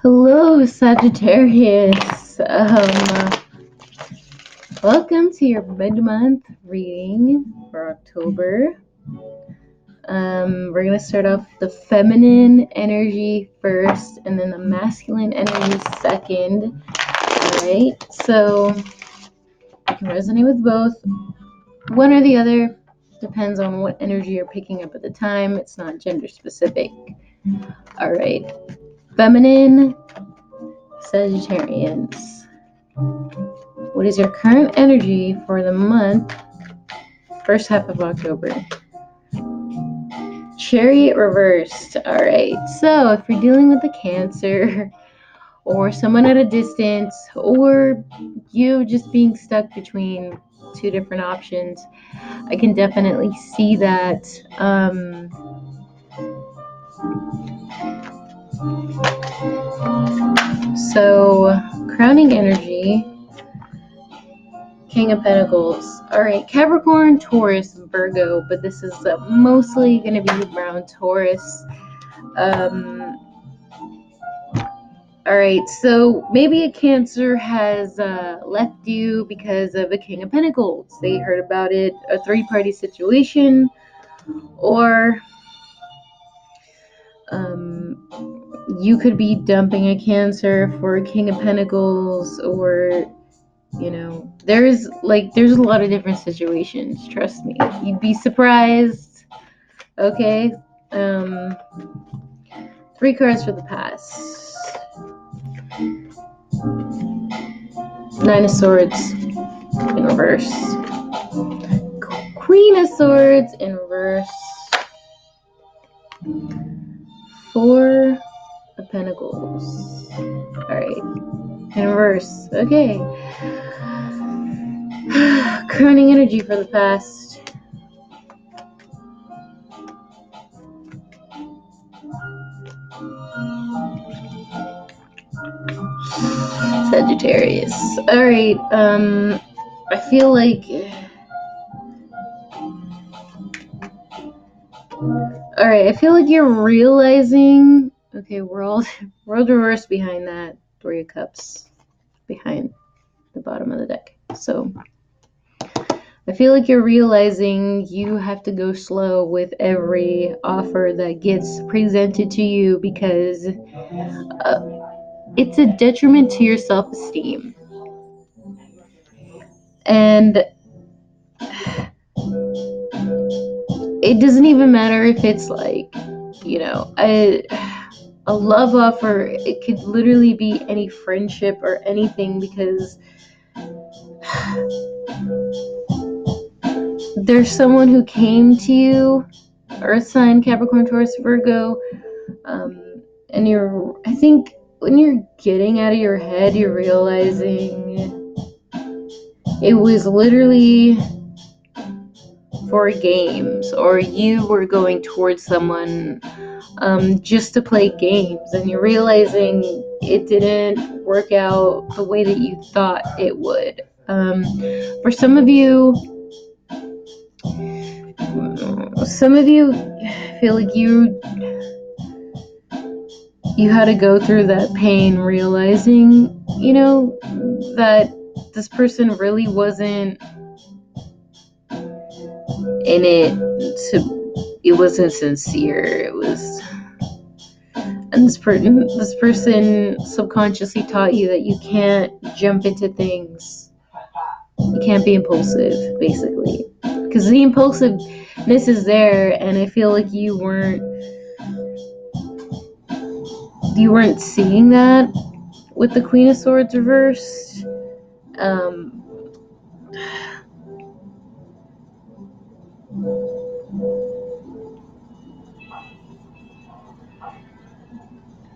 Hello, Sagittarius. Welcome to your mid-month reading for October. We're gonna start off the feminine energy first, and then the masculine energy second. All right. So you can resonate with both. One or the other depends on what energy you're picking up at the time. It's not gender specific. All right. Feminine Sagittarians. What is your current energy for the month, first half of October? Chariot reversed. All right. So if you're dealing with a Cancer or someone at a distance, or you just being stuck between two different options, I can definitely see that. So crowning energy. King of Pentacles. All right, Capricorn, Taurus, Virgo, but this is mostly going to be around Taurus. All right, so maybe a Cancer has left you because of a King of Pentacles. They heard about it, a three-party situation, or you could be dumping a Cancer for a King of Pentacles, or there's a lot of different situations. Trust me, you'd be surprised. Okay, 3 cards for the past. 9 of Swords in reverse. Queen of Swords in reverse. 4 of Pentacles. Alright, in reverse. Okay. Crowning energy for the past. Sagittarius. Alright, I feel like... Alright, I feel like you're realizing... Okay, world reverse behind that. 3 of Cups behind the bottom of the deck. So, I feel like you're realizing you have to go slow with every offer that gets presented to you because it's a detriment to your self-esteem. And it doesn't even matter if it's like, a love offer. It could literally be any friendship or anything, because there's someone who came to you, Earth sign, Capricorn, Taurus, Virgo, and I think when you're getting out of your head, you're realizing it was literally for games, or you were going towards someone just to play games, and you're realizing it didn't work out the way that you thought it would. For some of you feel like you had to go through that pain, realizing, that this person really wasn't in it it wasn't sincere. It was, and this person subconsciously taught you that you can't jump into things. You can't be impulsive, basically, because the impulsiveness is there, and I feel like you weren't seeing that with the Queen of Swords reversed.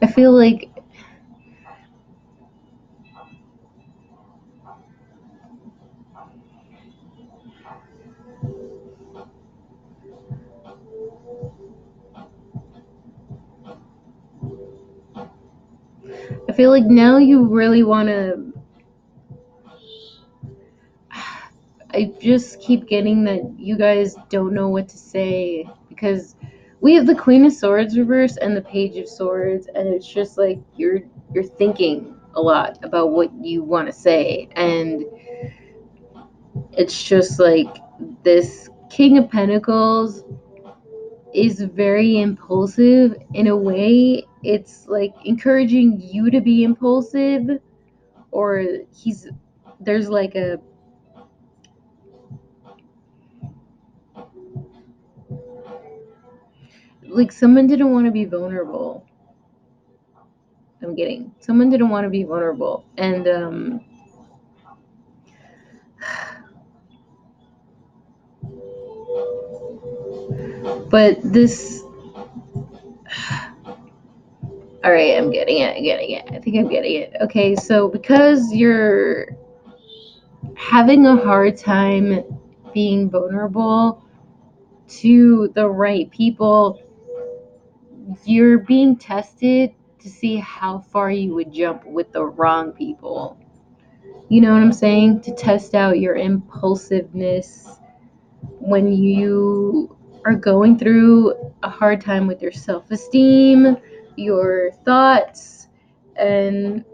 I feel like now you really want to... I just keep getting that you guys don't know what to say, because we have the Queen of Swords reverse and the Page of Swords, and it's just like you're thinking a lot about what you want to say, and it's just like this King of Pentacles is very impulsive in a way. It's like encouraging you to be impulsive, or there's like a like someone didn't want to be vulnerable. I'm getting someone didn't want to be vulnerable, and but this, all right, I'm getting it, I think I'm getting it. Okay, so because you're having a hard time being vulnerable to the right people, you're being tested to see how far you would jump with the wrong people. You know what I'm saying? To test out your impulsiveness when you are going through a hard time with your self-esteem, your thoughts, and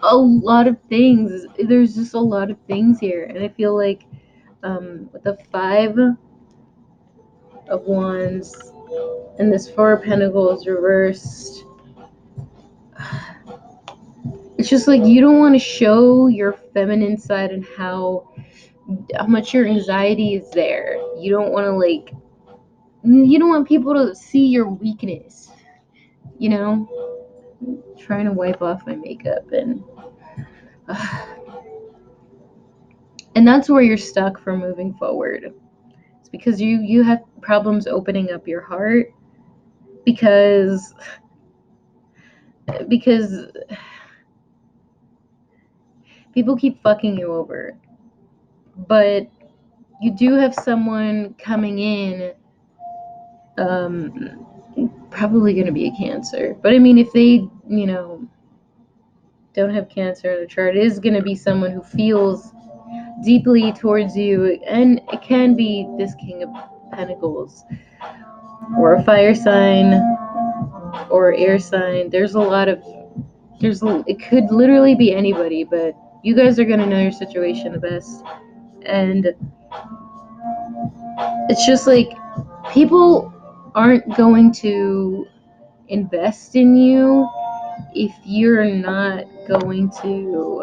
a lot of things. There's just a lot of things here, and I feel like with the Five of Wands and this Four of Pentacles reversed, it's just like you don't want to show your feminine side and how much your anxiety is there. You don't want to you don't want people to see your weakness, you know? Trying to wipe off my makeup, and and that's where you're stuck from moving forward. It's because you have problems opening up your heart because people keep fucking you over. But you do have someone coming in, probably going to be a Cancer. But I mean, if they, don't have Cancer in the chart, it is going to be someone who feels deeply towards you, and it can be this King of Pentacles, or a fire sign, or air sign. It could literally be anybody, but you guys are going to know your situation the best. And it's just like people aren't going to invest in you if you're not going to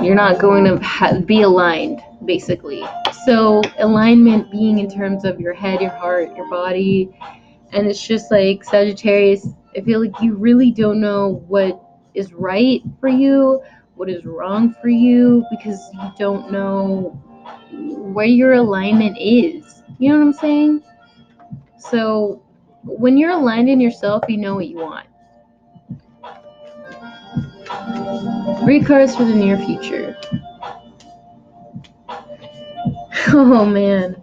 you're not going to be aligned, basically. So alignment being in terms of your head, your heart, your body. And it's just like Sagittarius, I feel like you really don't know what is right for you, what is wrong for you, because you don't know where your alignment is. You know what I'm saying? So when you're aligned in yourself, you know what you want. 3 cards for the near future. Oh man.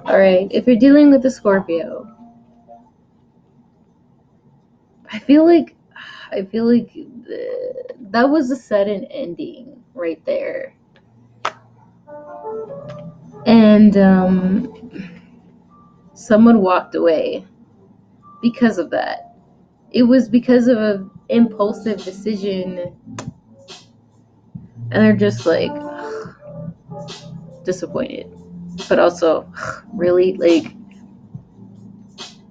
Alright, if you're dealing with a Scorpio, I feel like that was a sudden ending right there. And someone walked away because of that. It was because of an impulsive decision, and they're just like disappointed. But also, really, like,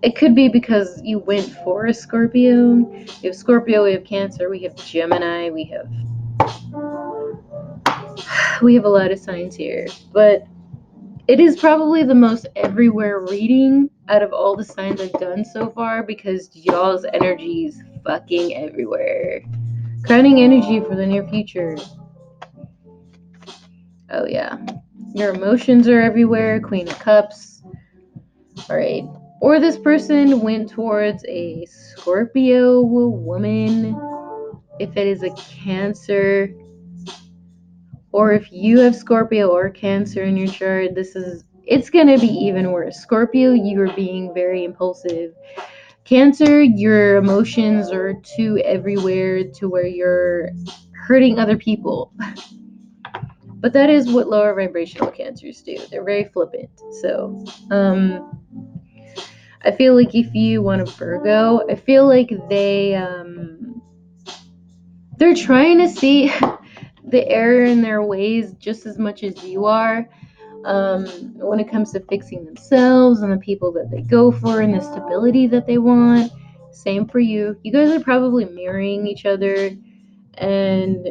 it could be because you went for a Scorpio. We have Scorpio, we have Cancer, we have Gemini, we have a lot of signs here. But it is probably the most everywhere reading out of all the signs I've done so far, because y'all's energy is fucking everywhere. Crowning energy for the near future. Oh yeah. Your emotions are everywhere. Queen of Cups. Alright. Or this person went towards a Scorpio woman. If it is a Cancer, or if you have Scorpio or Cancer in your chart, it's going to be even worse. Scorpio, you are being very impulsive. Cancer, your emotions are too everywhere to where you're hurting other people. But that is what lower vibrational Cancers do. They're very flippant. So, I feel like if you want a Virgo, I feel like they're trying to see the error in their ways just as much as you are, when it comes to fixing themselves and the people that they go for and the stability that they want. Same for you. You guys are probably mirroring each other, and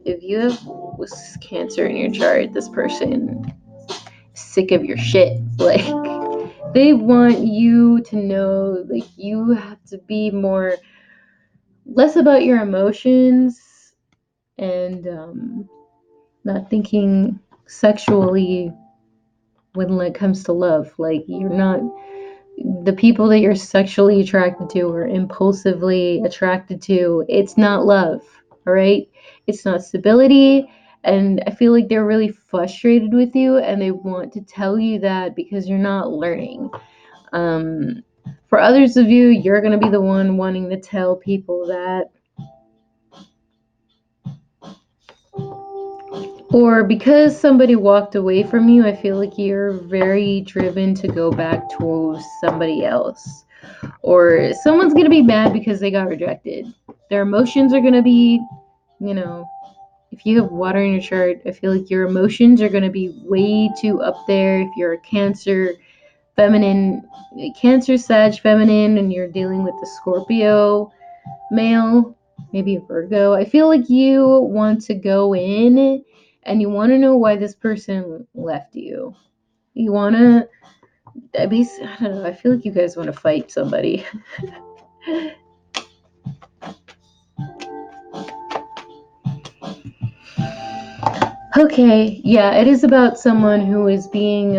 if you have Cancer in your chart, this person is sick of your shit. Like, they want you to know, like, you have to be less about your emotions and not thinking sexually when it comes to love. Like, you're not, the people that you're sexually attracted to or impulsively attracted to, it's not love, all right? It's not stability. And I feel like they're really frustrated with you and they want to tell you that because you're not learning. For others of you, you're going to be the one wanting to tell people that. Or because somebody walked away from you, I feel like you're very driven to go back to somebody else. Or someone's going to be mad because they got rejected. Their emotions are going to be, if you have water in your chart, I feel like your emotions are going to be way too up there. If you're a Cancer, feminine, Cancer, Sag, feminine, and you're dealing with the Scorpio male, maybe a Virgo, I feel like you want to go in and you want to know why this person left you. You want to, I don't know, I feel like you guys want to fight somebody. Okay, yeah, it is about someone who is being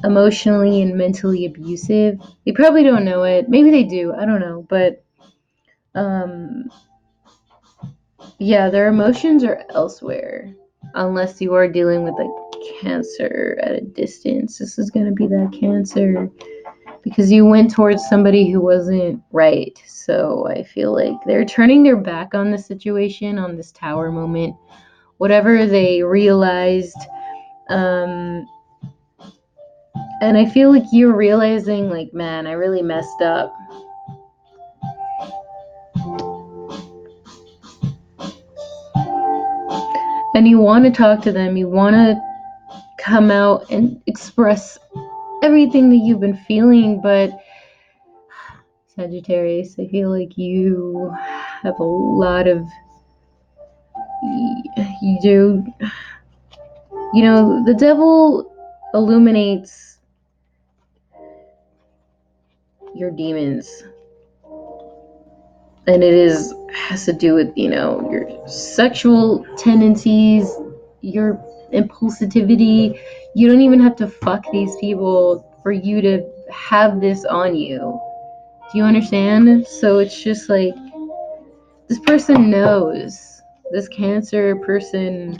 emotionally and mentally abusive. They probably don't know it. Maybe they do. I don't know. But yeah, their emotions are elsewhere. Unless you are dealing with a Cancer at a distance. This is going to be that Cancer because you went towards somebody who wasn't right. So I feel like they're turning their back on the situation, on this Tower moment. Whatever they realized. And I feel like you're realizing, like, man, I really messed up. And you want to talk to them. You want to come out and express everything that you've been feeling. But Sagittarius, I feel like you have a lot of, you do, the devil illuminates your demons. And it has to do with, your sexual tendencies, your impulsivity. You don't even have to fuck these people for you to have this on you. Do you understand? So it's just like, this person knows. This Cancer person,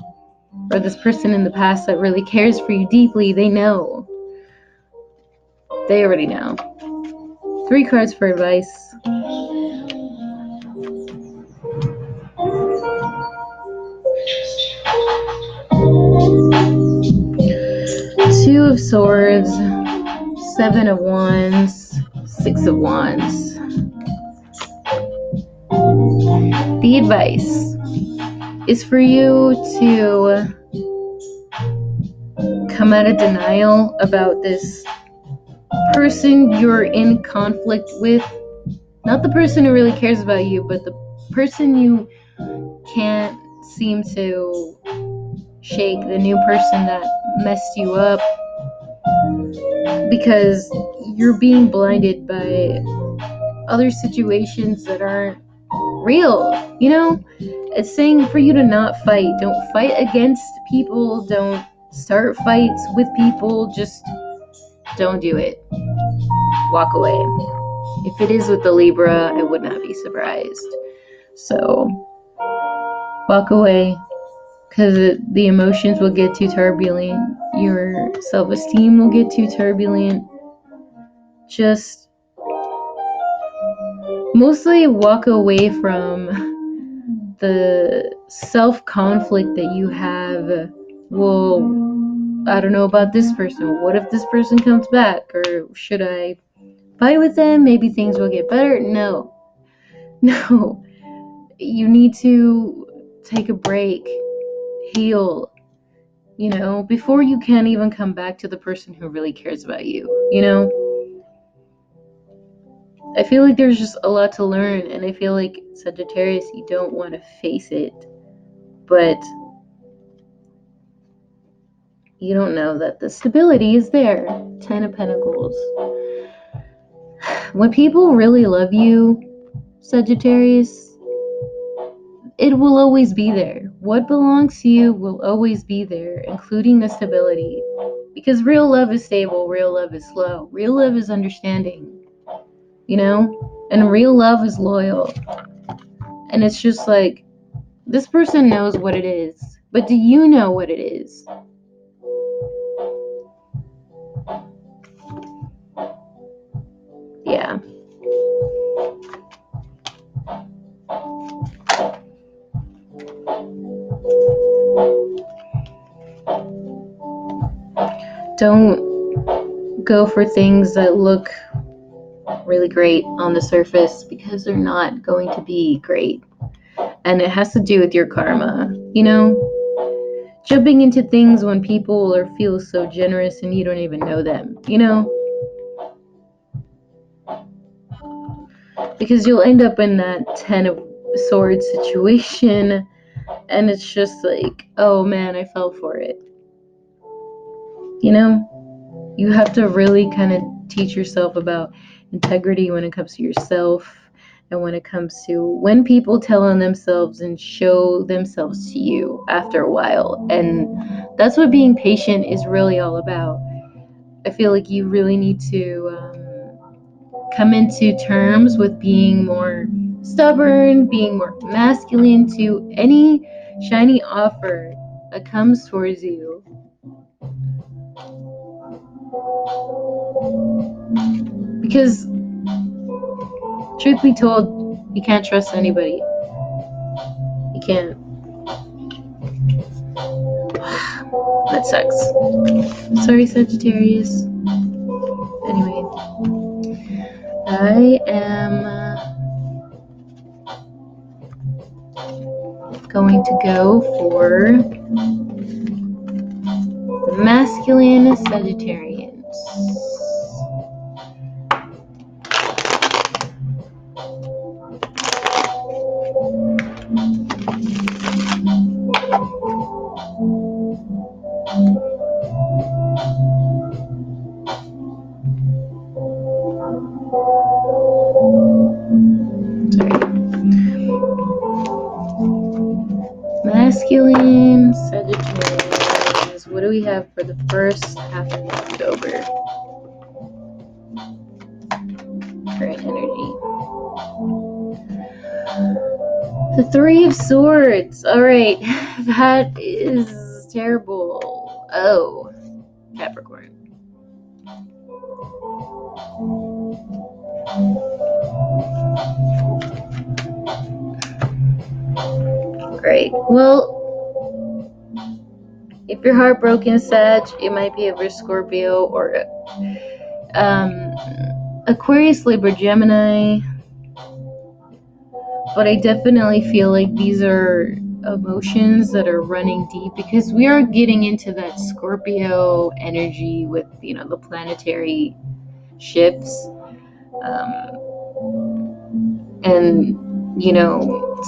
or this person in the past that really cares for you deeply, they know. They already know. 3 cards for advice. 2 of Swords, 7 of Wands, 6 of Wands. The advice is for you to come out of denial about this person you're in conflict with. Not the person who really cares about you, but the person you can't seem to shake, the new person that messed you up, because you're being blinded by other situations that aren't real. It's saying for you to not fight. Don't fight against people. Don't start fights with people. Just don't do it. Walk away. If it is with the Libra, I would not be surprised. So walk away, because the emotions will get too turbulent. Your self-esteem will get too turbulent. Just mostly walk away from the self-conflict that you have. Well, I don't know about this person. What if this person comes back? Or should I fight with them? Maybe things will get better. No. You need to take a break, heal, before you can even come back to the person who really cares about you. I feel like there's just a lot to learn, and I feel like Sagittarius, you don't want to face it, but you don't know that the stability is there. 10 of Pentacles. When people really love you, Sagittarius, it will always be there. What belongs to you will always be there, including the stability. Because real love is stable, real love is slow, real love is understanding, and real love is loyal. And it's just like, this person knows what it is, but do you know what it is? Yeah. Don't go for things that look really great on the surface, because they're not going to be great. And it has to do with your karma, jumping into things when people feel so generous and you don't even know them, because you'll end up in that 10 of Swords situation, and it's just like, oh man, I fell for it. You have to really kind of teach yourself about integrity when it comes to yourself, and when it comes to when people tell on themselves and show themselves to you after a while. And that's what being patient is really all about. I feel like you really need to come into terms with being more stubborn, being more masculine to any shiny offer that comes towards you. Because, truth be told, you can't trust anybody. You can't. That sucks. Sorry, Sagittarius. Anyway, I am going to go for the masculine Sagittarians. Masculine Sagittarius. What do we have for the first half of October? Current energy. The Three of Swords. Alright. That is terrible. Oh. Capricorn. Great. Well, if you're heartbroken, Sag, it might be over Scorpio or Aquarius, Libra, Gemini. But I definitely feel like these are emotions that are running deep, because we are getting into that Scorpio energy with, the planetary shifts. And,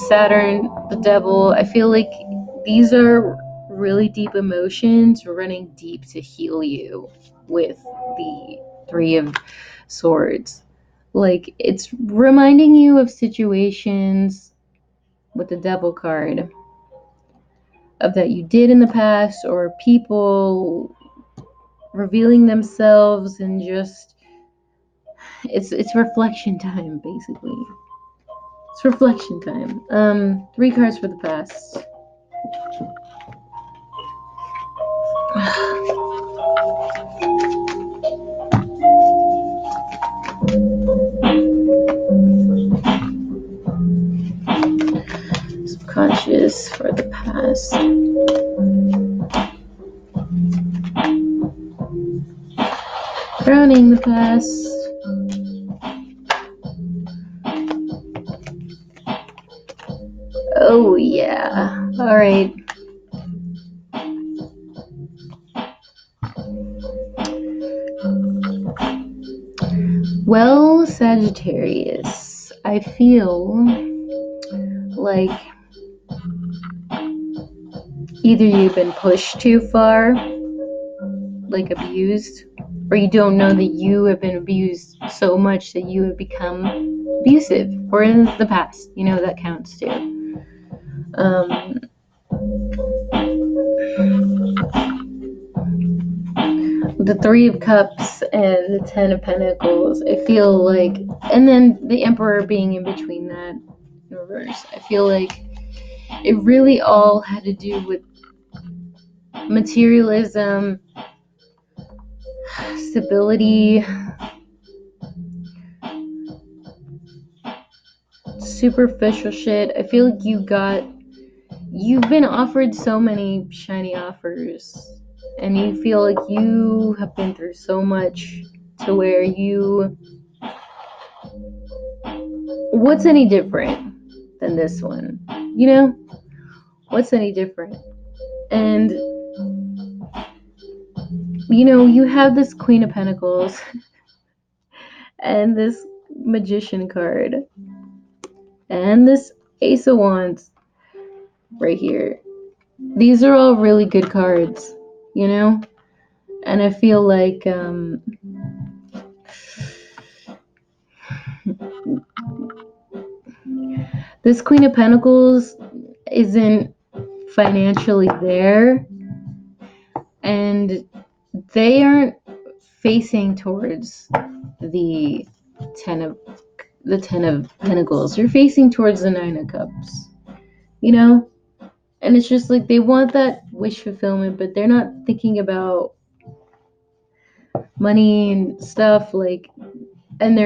Saturn, the devil. I feel like these are really deep emotions running deep to heal you with the Three of Swords. Like, it's reminding you of situations with the devil card of that you did in the past, or people revealing themselves, and just it's reflection time, basically. It's reflection time. 3 cards for the past. Some Drowning the past. Oh yeah. Alright. Well, Sagittarius, I feel like either you've been pushed too far, like abused, or you don't know that you have been abused so much that you have become abusive, or in the past, that counts too. The Three of Cups and the Ten of Pentacles, I feel like, and then the Emperor being in between that in reverse, I feel like it really all had to do with materialism, stability, superficial shit. I feel like you've been offered so many shiny offers, and you feel like you have been through so much to where what's any different than this one? What's any different? And you have this Queen of Pentacles and this Magician card and this Ace of Wands right here. These are all really good cards, and I feel like this Queen of Pentacles isn't financially there, and they aren't facing towards the ten of Pentacles. You're facing towards the Nine of Cups, and it's just like they want that wish fulfillment, but they're not thinking about money and stuff, like, and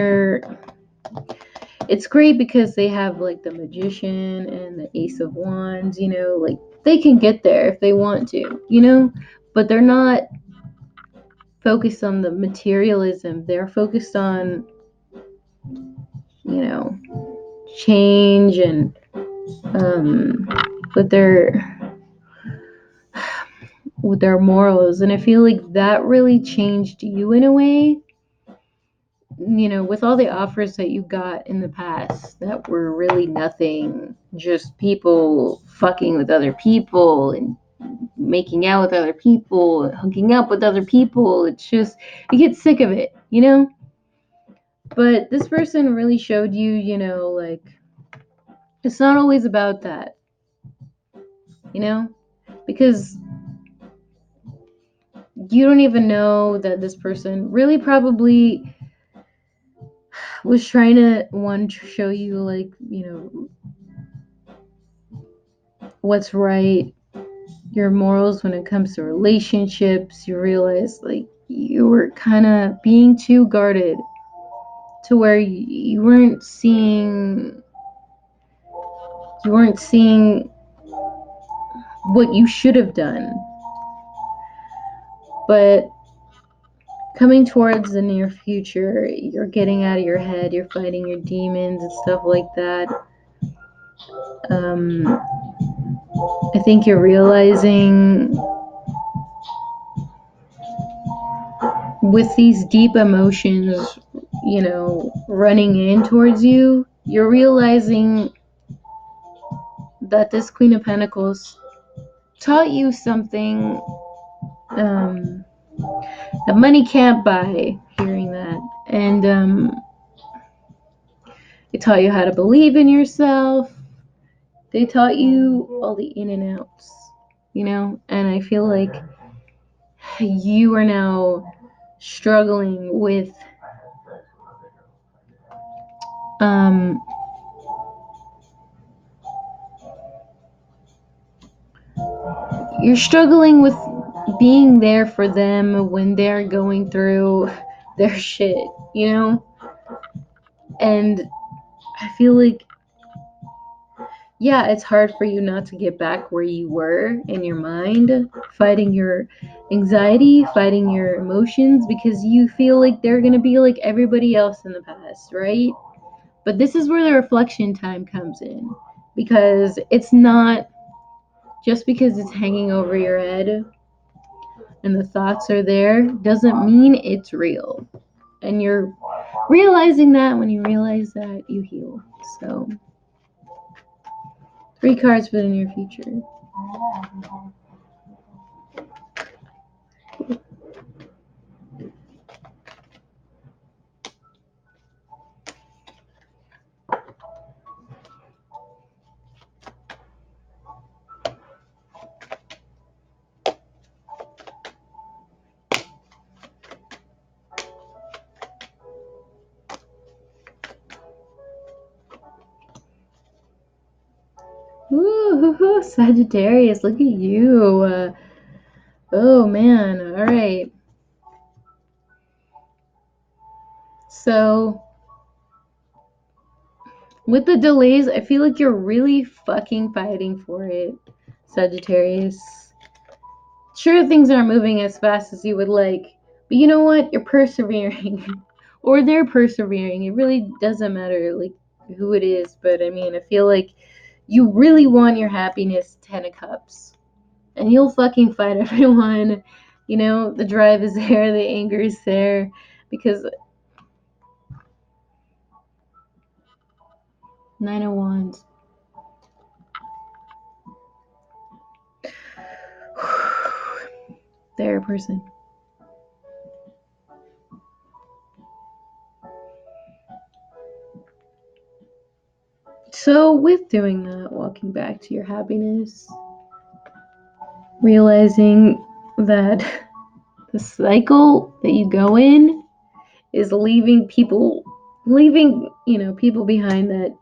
it's great because they have like the Magician and the Ace of Wands, like they can get there if they want to, but they're not focused on the materialism. They're focused on, change and with their morals. And I feel like that really changed you in a way, with all the offers that you got in the past that were really nothing, just people fucking with other people and making out with other people, hooking up with other people. It's just, you get sick of it, But this person really showed you, like, it's not always about that, because you don't even know that this person really probably was trying to, one, show you, like, what's right, your morals when it comes to relationships. You realize, like, you were kind of being too guarded to where you weren't seeing what you should have done. But coming towards the near future, you're getting out of your head, you're fighting your demons and stuff like that. I think you're realizing, with these deep emotions, running in towards you, you're realizing that this Queen of Pentacles taught you something that money can't buy, hearing that. And it taught you how to believe in yourself. They taught you all the in and outs, and I feel like you are now struggling with you're struggling with being there for them when they're going through their shit, and I feel like yeah, it's hard for you not to get back where you were in your mind, fighting your anxiety, fighting your emotions, because you feel like they're going to be like everybody else in the past, right? But this is where the reflection time comes in, because it's not just because it's hanging over your head and the thoughts are there, doesn't mean it's real. And you're realizing that when you realize that, you heal. So, 3 cards for the near future. Ooh, Sagittarius, look at you. Oh man, all right. So, with the delays, I feel like you're really fucking fighting for it, Sagittarius. Sure, things aren't moving as fast as you would like, but you know what? You're persevering. Or they're persevering. It really doesn't matter, like, who it is, but I mean, I feel like you really want your happiness, 10 of Cups. And you'll fucking fight everyone. You know, the drive is there, the anger is there, because 9 of Wands. There, person. So, with doing that, walking back to your happiness, realizing that the cycle that you go in is leaving people behind that,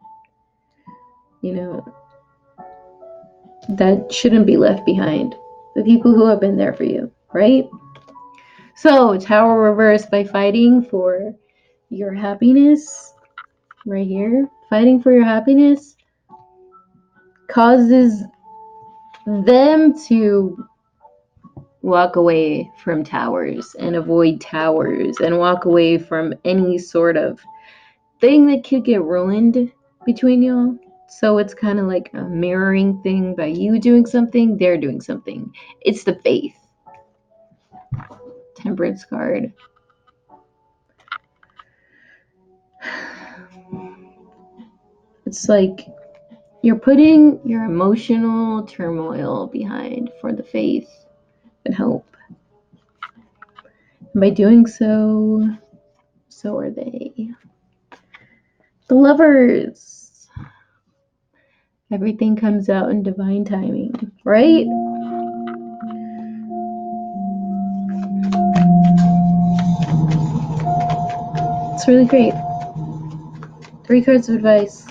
that shouldn't be left behind. The people who have been there for you, right? So, Tower reverse, by fighting for your happiness, right here, fighting for your happiness causes them to walk away from towers and avoid towers and walk away from any sort of thing that could get ruined between y'all. So it's kind of like a mirroring thing. By you doing something, they're doing something. It's the faith. Temperance card. It's like you're putting your emotional turmoil behind for the faith and hope. And by doing so, so are they. The Lovers. Everything comes out in divine timing, right? It's really great. 3 cards of advice.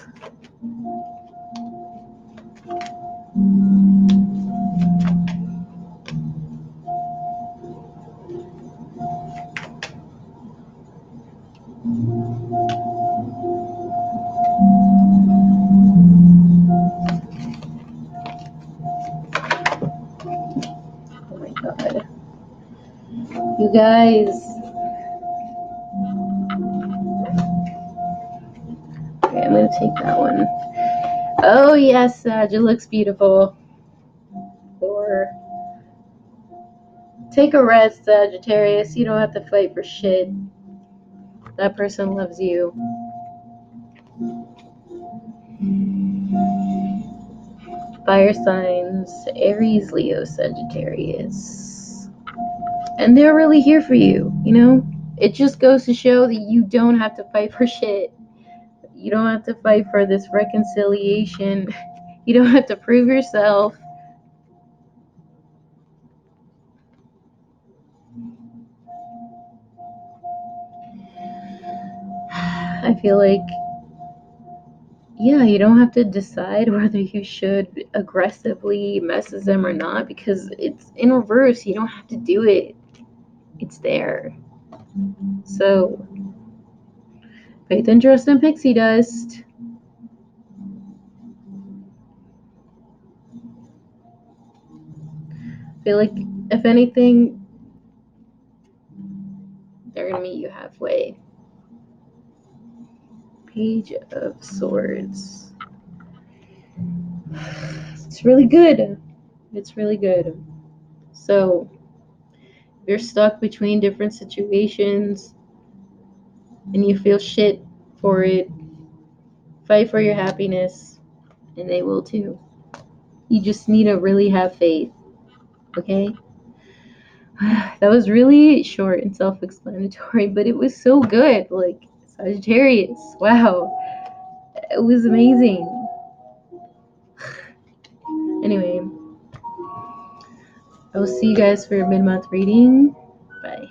Oh my god. You guys. Okay, I'm gonna take that one. Oh yes, Sag, it looks beautiful. Or take a rest, Sagittarius. You don't have to fight for shit. That person loves you. Fire signs, Aries, Leo, Sagittarius. And they're really here for you, you know? It just goes to show that you don't have to fight for shit. You don't have to fight for this reconciliation. You don't have to prove yourself. I feel like, yeah, you don't have to decide whether you should aggressively message them or not, because it's in reverse. You don't have to do it. It's there. So, faith and trust in pixie dust. feel like, if anything, they're gonna meet you halfway. Page of Swords. It's really good. It's really good. So, if you're stuck between different situations and you feel shit for it, fight for your happiness, and they will too. You just need to really have faith, okay? That was really short and self-explanatory, but it was so good. Like, Sagittarius, wow, it was amazing. Anyway, I will see you guys for your mid-month reading. Bye.